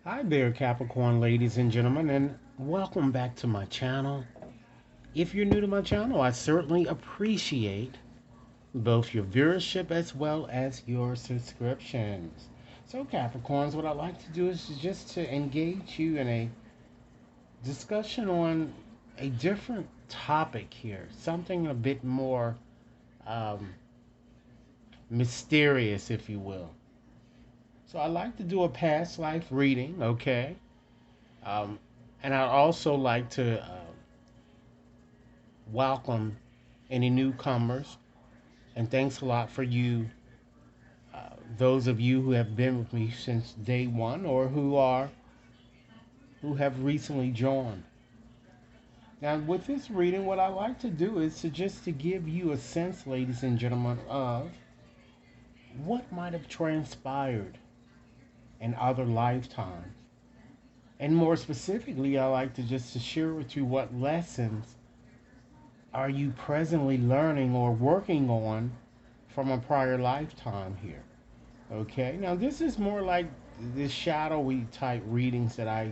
Hi there, Capricorn ladies and gentlemen, and welcome back to my channel. If you're new to my channel, I certainly appreciate both your viewership as well as your subscriptions. So, Capricorns, what I like to do is just to engage you in a discussion on a different topic here, something a bit more um, mysterious, if you will. So, I like to do a past life reading, okay? Um, and I'd also like to welcome any newcomers, and thanks a lot for those of you who have been with me since day one, or who have recently joined. Now, with this reading, what I like to do is to just to give you a sense, ladies and gentlemen, of what might have transpired in other lifetimes, and more specifically, I like to just to share with you what lessons are you presently learning or working on from a prior lifetime here. Okay, now this is more like the shadowy type readings that I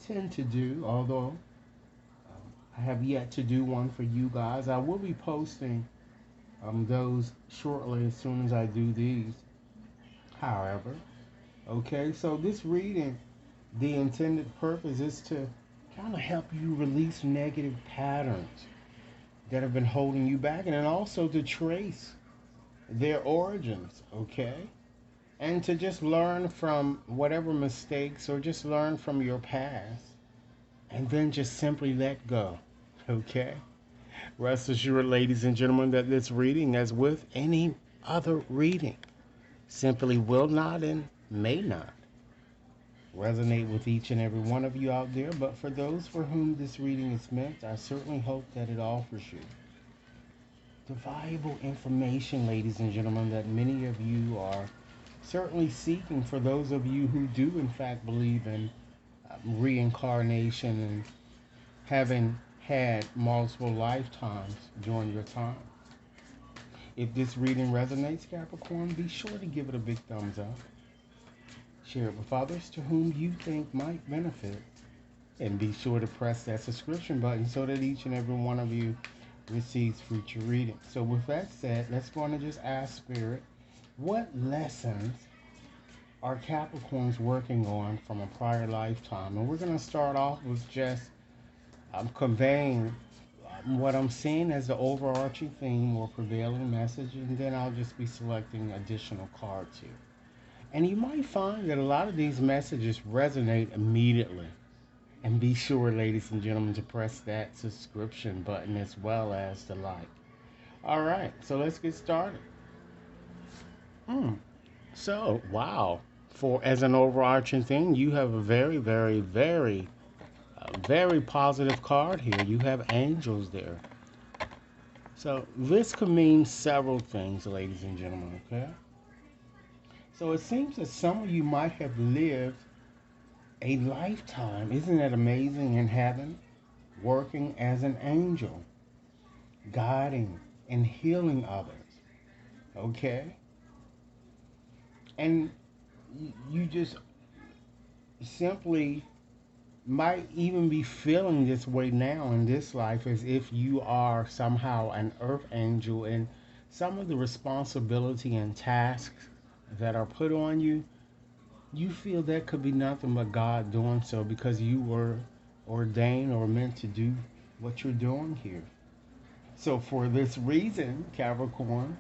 tend to do, although I have yet to do one for you guys. I will be posting those shortly as soon as I do these. However, okay, so this reading, the intended purpose is to kind of help you release negative patterns that have been holding you back, and then also to trace their origins, okay? And to just learn from whatever mistakes or just learn from your past and then just simply let go. Okay? Rest assured, ladies and gentlemen, that this reading, as with any other reading, simply will not and may not resonate with each and every one of you out there. But for those for whom this reading is meant, I certainly hope that it offers you the valuable information, ladies and gentlemen, that many of you are certainly seeking. For those of you who do in fact believe in reincarnation and having had multiple lifetimes during your time. If this reading resonates, Capricorn, be sure to give it a big thumbs up. Share it with others to whom you think might benefit. And be sure to press that subscription button so that each and every one of you receives future readings. So with that said, let's go on and just ask Spirit, what lessons are Capricorns working on from a prior lifetime? And we're going to start off with just conveying what I'm seeing as the overarching theme or prevailing message, and then I'll just be selecting additional cards here. And you might find that a lot of these messages resonate immediately. And be sure, ladies and gentlemen, to press that subscription button as well as the like. All right, so let's get started. Hmm. So, wow. For as an overarching thing, you have a very positive card here. You have angels there. So this could mean several things, ladies and gentlemen, okay? So it seems that some of you might have lived a lifetime, isn't that amazing, in heaven, working as an angel, guiding and healing others, okay? And you just simply might even be feeling this way now in this life, as if you are somehow an earth angel, and some of the responsibility and tasks that are put on you, you feel that could be nothing but God doing so because you were ordained or meant to do what you're doing here. So for this reason, Capricorn,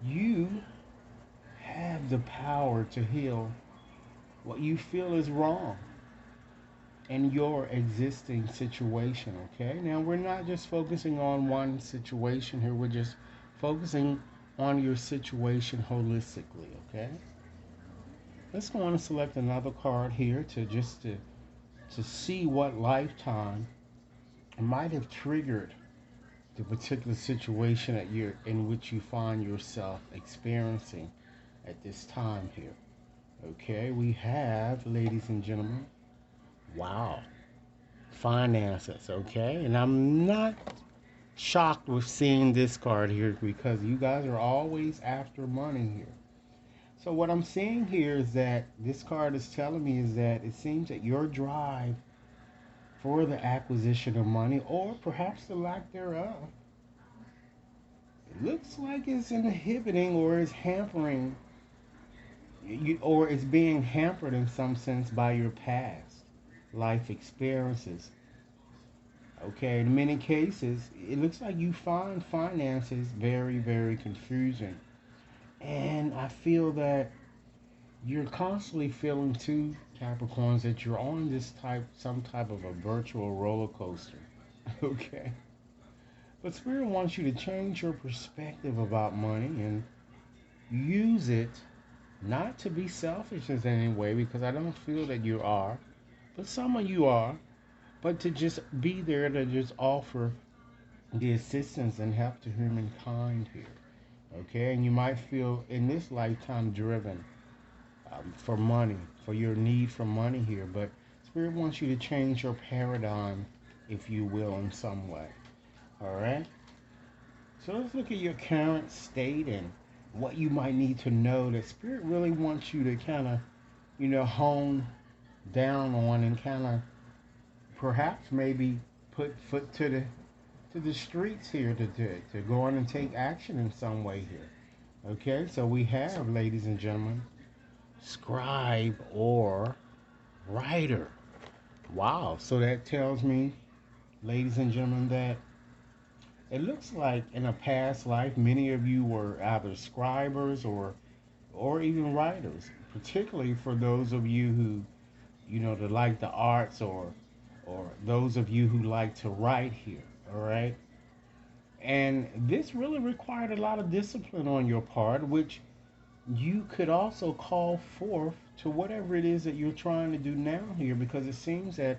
you have the power to heal what you feel is wrong in your existing situation, okay? Now, we're not just focusing on one situation here, we're just focusing on your situation holistically, okay? Let's go on and select another card here to see what lifetime might have triggered the particular situation that you're in, which you find yourself experiencing at this time here. Okay, we have, ladies and gentlemen, wow, finances, okay? And I'm not shocked with seeing this card here because you guys are always after money here. So what I'm seeing here is that this card is telling me is that it seems that your drive for the acquisition of money, or perhaps the lack thereof, it looks like it's inhibiting or is hampering you, or it's being hampered in some sense by your past life experiences. Okay, in many cases, it looks like you find finances very, very confusing. And I feel that you're constantly feeling too, Capricorns, that you're on some type of a virtual roller coaster. Okay. But Spirit wants you to change your perspective about money and use it not to be selfish in any way, because I don't feel that you are, but some of you are, but to just be there to just offer the assistance and help to humankind here. Okay, and you might feel in this lifetime driven for money, for your need for money here, but Spirit wants you to change your paradigm, if you will, in some way. All right. So let's look at your current state and what you might need to know that Spirit really wants you to kind of, hone down on and kind of perhaps maybe put foot to the streets here to go on and take action in some way here. Okay, so we have, ladies and gentlemen, scribe or writer. Wow, so that tells me, ladies and gentlemen, that it looks like in a past life, many of you were either scribers or even writers, particularly for those of you who, that like the arts, or those of you who like to write here, all right? And this really required a lot of discipline on your part, which you could also call forth to whatever it is that you're trying to do now here, because it seems that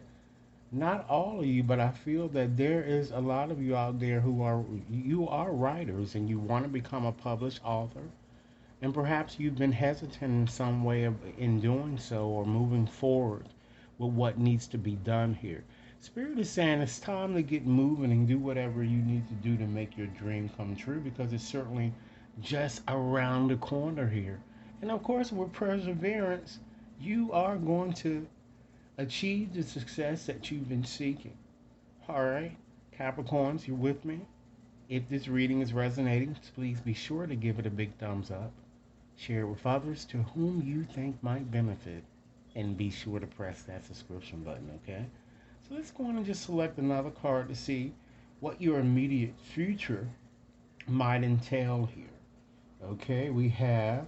not all of you, but I feel that there is a lot of you out there who are writers and you want to become a published author, and perhaps you've been hesitant in some way in doing so or moving forward with what needs to be done here. Spirit is saying it's time to get moving and do whatever you need to do to make your dream come true, because it's certainly just around the corner here. And of course, with perseverance, you are going to achieve the success that you've been seeking. All right, Capricorns, you're with me? If this reading is resonating, please be sure to give it a big thumbs up. Share it with others to whom you think might benefit. And be sure to press that subscription button, okay? So let's go on and just select another card to see what your immediate future might entail here. Okay, we have,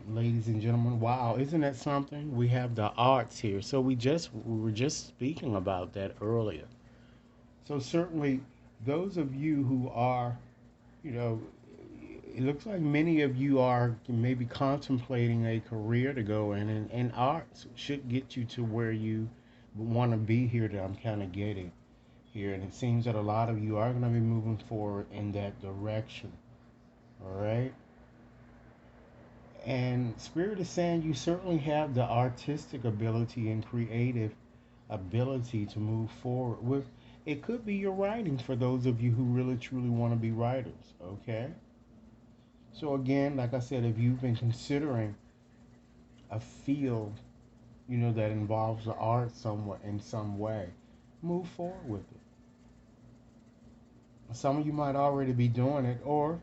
ladies and gentlemen, wow, isn't that something? We have the arts here. So we were just speaking about that earlier. So certainly those of you who are, you know, it looks like many of you are maybe contemplating a career to go in, and arts should get you to where you want to be here, that I'm kind of getting here. And it seems that a lot of you are going to be moving forward in that direction. All right. And Spirit is saying you certainly have the artistic ability and creative ability to move forward with. It could be your writing for those of you who really truly want to be writers. Okay. So again, like I said, if you've been considering a field, that involves the arts somewhat in some way, move forward with it. Some of you might already be doing it, or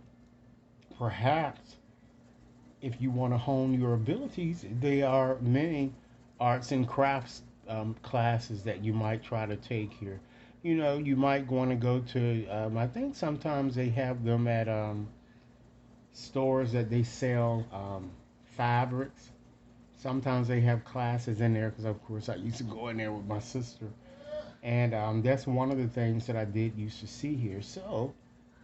perhaps if you want to hone your abilities, there are many arts and crafts classes that you might try to take here. You might want to go to, I think sometimes they have them at stores that they sell fabrics. Sometimes they have classes in there, because of course I used to go in there with my sister, and that's one of the things that I did used to see here. So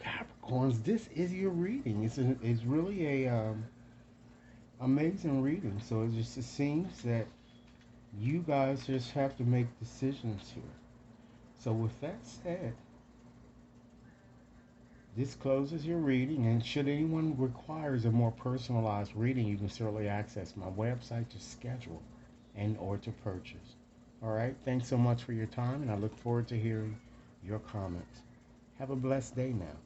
Capricorns, this is your reading. It's really a amazing reading. So it seems that you guys just have to make decisions here. So with that said, this closes your reading, and should anyone requires a more personalized reading, you can certainly access my website to schedule and or to purchase. All right, thanks so much for your time, and I look forward to hearing your comments. Have a blessed day now.